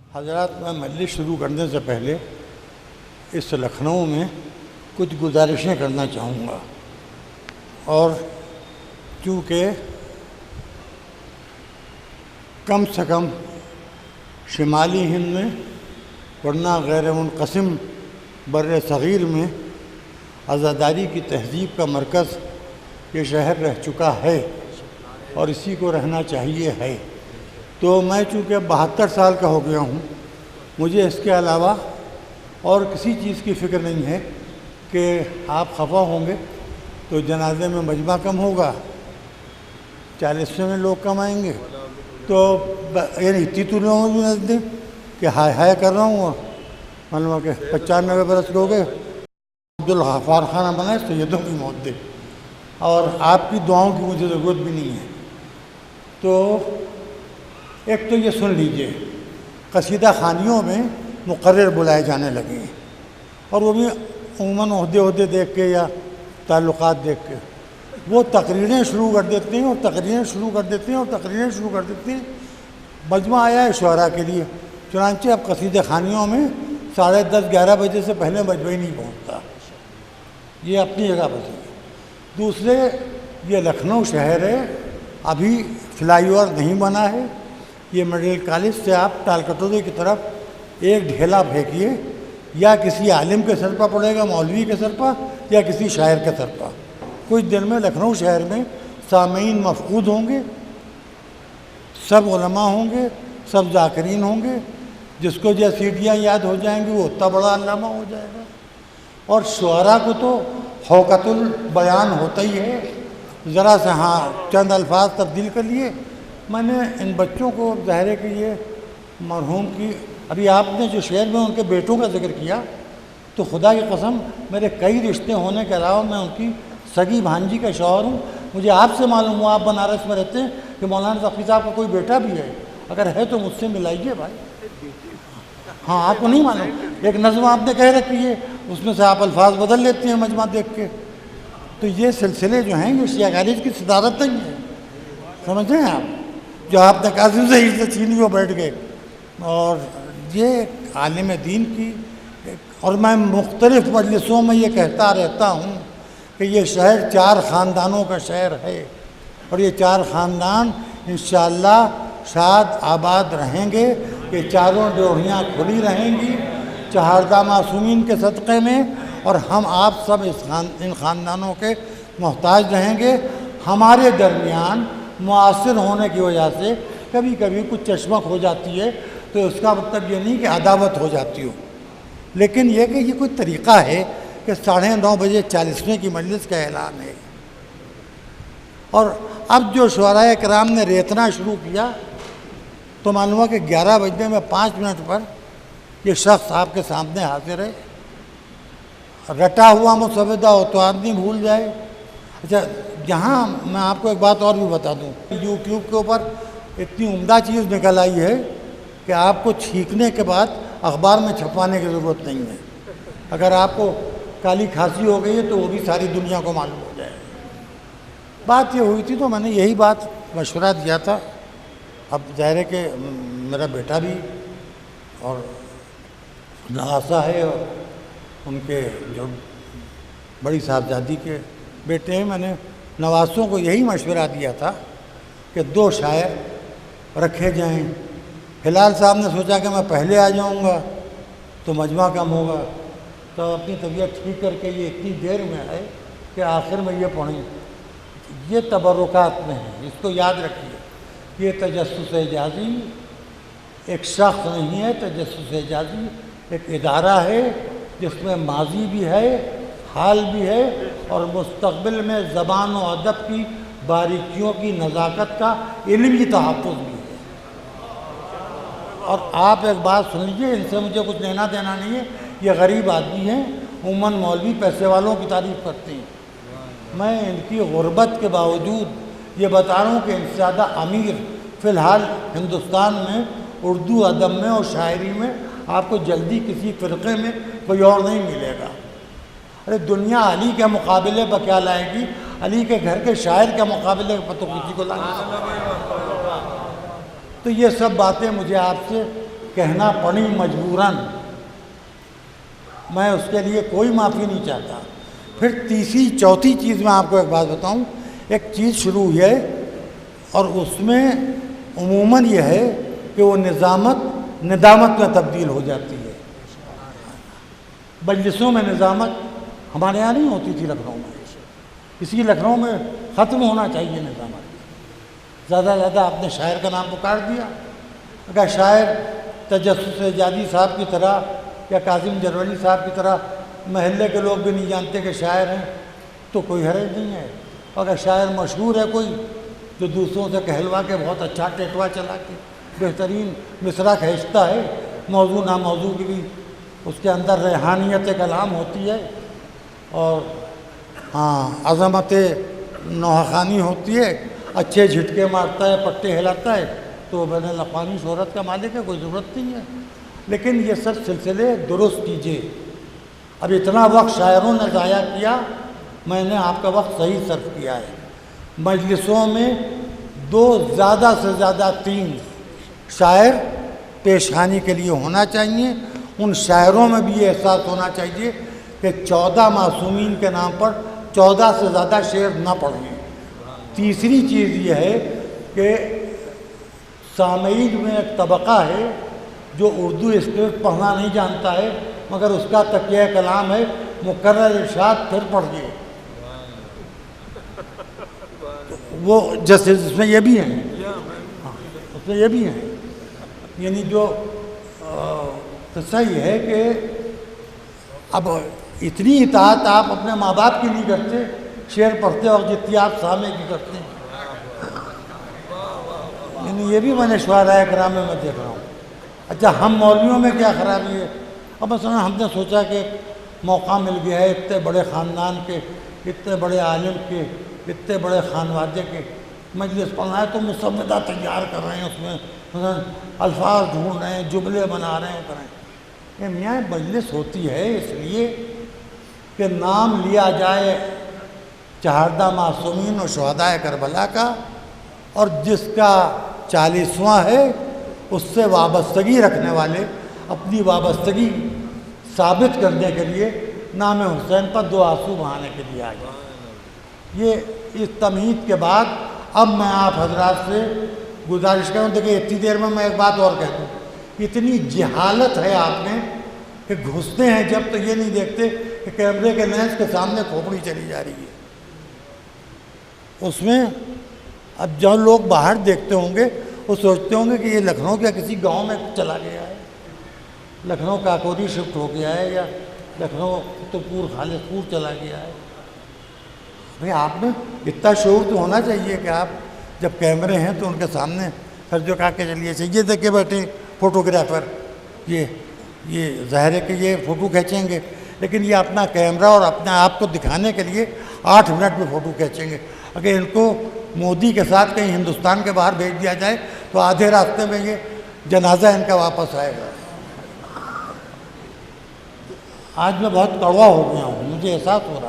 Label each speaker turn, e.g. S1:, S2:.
S1: حضرات، میں مجلس شروع کرنے سے پہلے اس لکھنؤ میں کچھ گزارشیں کرنا چاہوں گا، اور چونکہ کم سے کم شمالی ہند میں ورنہ غیر منقسم بر صغیر میں عزاداری کی تہذیب کا مرکز یہ شہر رہ چکا ہے اور اسی کو رہنا چاہیے ہے، تو میں چونکہ 72 سال کا ہو گیا ہوں، مجھے اس کے علاوہ اور کسی چیز کی فکر نہیں ہے کہ آپ خفا ہوں گے تو جنازے میں مجمع کم ہوگا، 40 میں لوگ کم آئیں گے، تو یعنی اتنی تو لوگوں کی نزدیں کہ ہائے ہائے کر رہا ہوں، معلوم کہ 95 برس لوگ عبدالغفار خانہ بنائے سیدوں کی موت دے، اور آپ کی دعاؤں کی مجھے ضرورت بھی نہیں ہے۔ تو ایک تو یہ سن لیجئے، قصیدہ خوانیوں میں مقرر بلائے جانے لگے ہیں، اور وہ بھی عموماً عہدے دیکھ کے یا تعلقات دیکھ کے وہ تقریریں شروع کر دیتے ہیں اور تقریریں شروع کر دیتے ہیں اور تقریریں شروع کر دیتے ہیں۔ مجمع آیا ہے شعراء کے لیے، چنانچہ اب قصیدہ خوانیوں میں 10:30 11 بجے سے پہلے مجمع ہی نہیں پہنچتا، یہ اپنی جگہ پر ہے۔ دوسرے، یہ لکھنؤ شہر ہے، ابھی فلائی اوور نہیں بنا ہے، یہ میڈیکل کالج سے آپ ٹالکٹورے کی طرف ایک ڈھیلا پھینکیے، یا کسی عالم کے سر پر پڑے گا، مولوی کے سر پر، یا کسی شاعر کے سر پر۔ کچھ دن میں لکھنؤ شہر میں سامعین مفقود ہوں گے، سب علماء ہوں گے، سب ذاکرین ہوں گے، جس کو جو سیڑھیاں یاد ہو جائیں گی وہ اتنا بڑا علامہ ہو جائے گا۔ اور شعراء کو تو حوقت البیان ہوتا ہی ہے، ذرا سے چند الفاظ تبدیل کر لیے۔ میں نے ان بچوں کو ظاہر ہے کہ یہ مرحوم کی، ابھی آپ نے جو شعر میں ان کے بیٹوں کا ذکر کیا، تو خدا کی قسم میرے کئی رشتے ہونے کے علاوہ میں ان کی سگی بھانجی کا شوہر ہوں۔ مجھے آپ سے معلوم ہوا، آپ بنارس میں رہتے ہیں، کہ مولانا ذکی صاحب کا کوئی بیٹا بھی ہے، اگر ہے تو مجھ سے ملائیے بھائی۔ ہاں، آپ کو نہیں معلوم، ایک نظم آپ نے کہہ رکھی ہے، اس میں سے آپ الفاظ بدل لیتے ہیں مجمع دیکھ کے۔ تو یہ سلسلے جو ہیں یہ شیعہ کالج کی صدارت نہیں ہے، سمجھ رہے ہیں آپ؟ جو آپ نے کہا سے چھینی وہ بیٹھ گئے، اور یہ عالم دین کی، اور میں مختلف مجلسوں میں یہ کہتا رہتا ہوں کہ یہ شہر 4 خاندانوں کا شہر ہے، اور یہ 4 خاندان انشاءاللہ شاد آباد رہیں گے، یہ چاروں ڈیوڑیاں کھلی رہیں گی چہاردہ معصومین کے صدقے میں، اور ہم آپ سب ان خاندانوں کے محتاج رہیں گے۔ ہمارے درمیان معاصر ہونے کی وجہ سے کبھی کبھی کچھ چشمک ہو جاتی ہے، تو اس کا مطلب یہ نہیں کہ عداوت ہو جاتی ہو، لیکن یہ کہ یہ کوئی طریقہ ہے کہ 9:30 بجے 40ویں کی مجلس کا اعلان ہے، اور اب جو شعراء کرام نے ریتنا شروع کیا تو معلوم ہوا کہ 11 بجنے میں 5 منٹ پر یہ شخص آپ کے سامنے حاضر ہے۔ رٹا ہوا مسودہ ہو تو آدمی بھول جائے۔ اچھا، یہاں میں آپ کو ایک بات اور بھی بتا دوں، یوٹیوب کے اوپر اتنی عمدہ چیز نکل آئی ہے کہ آپ کو چھینکنے کے بعد اخبار میں چھپوانے کی ضرورت نہیں ہے۔ اگر آپ کو کالی کھانسی ہو گئی ہے تو وہ بھی ساری دنیا کو معلوم ہو جائے۔ بات یہ ہوئی تھی تو میں نے یہی بات مشورہ دیا تھا۔ اب ظاہر ہے کہ میرا بیٹا بھی اور نواسا ہے، اور ان کے جو بڑی صاحبزادی کے بیٹے ہیں، میں نے نواسوں کو یہی مشورہ دیا تھا کہ 2 شاعر رکھے جائیں۔ ہلال صاحب نے سوچا کہ میں پہلے آ جاؤں گا تو مجمع کم ہوگا، تو اپنی طبیعت ٹھیک کر کے یہ اتنی دیر میں آئے کہ آخر میں یہ پڑھیں۔ یہ تبرکات میں ہے، اس کو یاد رکھیے۔ یہ تجسس اعجازی ایک شخص نہیں ہے، تجسس اعجازی ایک ادارہ ہے جس میں ماضی بھی ہے، حال بھی ہے، اور مستقبل میں زبان و ادب کی باریکیوں کی نزاکت کا علمی تحفظ بھی ہے۔ اور آپ ایک بات سن لیجیے، ان سے مجھے کچھ لینا دینا نہیں ہے، یہ غریب آدمی ہیں، عموماً مولوی پیسے والوں کی تعریف کرتے ہیں۔ میں ان کی غربت کے باوجود یہ بتا رہا ہوں کہ ان سے زیادہ امیر فی الحال ہندوستان میں اردو ادب میں اور شاعری میں آپ کو جلدی کسی فرقے میں کوئی اور نہیں ملے گا۔ ارے دنیا علی کے مقابلے پر کیا لائے گی؟ علی کے گھر کے شاعر کے مقابلے پر تو کسی کو لا نہیں سکتا۔ تو یہ سب باتیں مجھے آپ سے کہنا پڑی مجبوراً، میں اس کے لیے کوئی معافی نہیں چاہتا۔ پھر تیسری چوتھی چیز میں آپ کو ایک بات بتاؤں، ایک چیز شروع ہوئی ہے اور اس میں عموماً یہ ہے کہ وہ ندامت میں تبدیل ہو جاتی ہے۔ مجلسوں میں نظامت ہمارے یہاں نہیں ہوتی تھی لکھنؤ میں، اس لیے لکھنؤ میں ختم ہونا چاہیے نظامت۔ زیادہ سے زیادہ آپ نے شاعر کا نام پکار دیا، اگر شاعر تجسس اعجازی صاحب کی طرح یا کاظم جرولی صاحب کی طرح محلے کے لوگ بھی نہیں جانتے کہ شاعر ہیں تو کوئی حرج نہیں ہے۔ اگر شاعر مشہور ہے کوئی جو دوسروں سے کہلوا کے بہت اچھا ٹیٹوا چلا کے بہترین مصرع کھینچتا ہے، موضوع ناموضوع کی بھی اس کے اندر ریحانیت کلام ہوتی ہے اور عظمت نوحہ ہوتی ہے، اچھے جھٹکے مارتا ہے، پٹے ہلاتا ہے، تو بین الاقوامی شہرت کا مالک ہے، کوئی ضرورت نہیں ہے۔ لیکن یہ سب سلسلے درست کیجیے۔ اب اتنا وقت شاعروں نے ضائع کیا، میں نے آپ کا وقت صحیح صرف کیا ہے۔ مجلسوں میں 2 زیادہ سے زیادہ 3 شاعر پیشخانی کے لیے ہونا چاہیے۔ ان شاعروں میں بھی یہ احساس ہونا چاہیے کہ 14 معصومین کے نام پر 14 سے زیادہ شعر نہ پڑھیں۔ تیسری چیز یہ ہے کہ سامعین میں ایک طبقہ ہے جو اردو اسکرپٹ پڑھنا نہیں جانتا ہے، مگر اس کا تکیہ کلام ہے مکرر ارشاد پھر پڑھیے۔ وہ جیسے اس میں یہ بھی ہیں، اس میں یہ بھی ہیں، یعنی جو قصہ یہ ہے کہ اب اتنی اطاعت آپ اپنے ماں باپ کی نہیں کرتے شعر پڑھتے وقت جتنی آپ سامع کی کرتے ہیں۔ یعنی یہ بھی میں نے شعراء کرام میں دیکھ رہا ہوں۔ اچھا، ہم مولویوں میں کیا خرابی ہے؟ اب مثلا ہم نے سوچا کہ موقع مل گیا ہے اتنے بڑے خاندان کے، اتنے بڑے عالم کے، اتنے بڑے خانوادے کے مجلس پڑھنا ہے تو مسودہ تیار کر رہے ہیں، اس میں مثلا الفاظ ڈھونڈ رہے ہیں، جملے بنا رہے ہیں، کر رہے ہیں۔ یہ میاں مجلس ہوتی ہے اس لیے کہ نام لیا جائے چہاردہ معصومین و شہدائے کربلا کا، اور جس کا 40واں ہے اس سے وابستگی رکھنے والے اپنی وابستگی ثابت کرنے کے لیے نام حسین پر 2 آنسو بہانے کے لیے آ گئے۔ یہ اس تمہید کے بعد اب میں آپ حضرات سے گزارش کروں، دیکھیں اتنی دیر میں ایک بات اور کہہ دوں، اتنی جہالت ہے آپ میں کہ گھستے ہیں جب تو یہ نہیں دیکھتے کہ کیمرے کے لینس کے سامنے کھوپڑی چلی جا رہی ہے۔ اس میں اب جو لوگ باہر دیکھتے ہوں گے وہ سوچتے ہوں گے کہ یہ لکھنؤ کے کسی گاؤں میں چلا گیا ہے، لکھنؤ کاکوری شفٹ ہو گیا ہے، یا لکھنؤ قطبپور خالصپور چلا گیا ہے۔ بھئی آپ میں اتنا شعور تو ہونا چاہیے کہ آپ جب کیمرے ہیں تو ان کے سامنے پھر جو کہا کہ چلیے چاہیے دیکھ کے بیٹھے فوٹوگرافر، یہ ظاہر ہے کہ یہ فوٹو کھینچیں گے، لیکن یہ اپنا کیمرہ اور اپنے آپ کو دکھانے کے لیے 8 منٹ میں فوٹو کھینچیں گے۔ اگر ان کو مودی کے ساتھ کہیں ہندوستان کے باہر بھیج دیا جائے تو آدھے راستے میں یہ جنازہ ان کا واپس آئے گا۔ آج میں بہت کڑوا ہو گیا ہوں، مجھے احساس ہو رہا ہے۔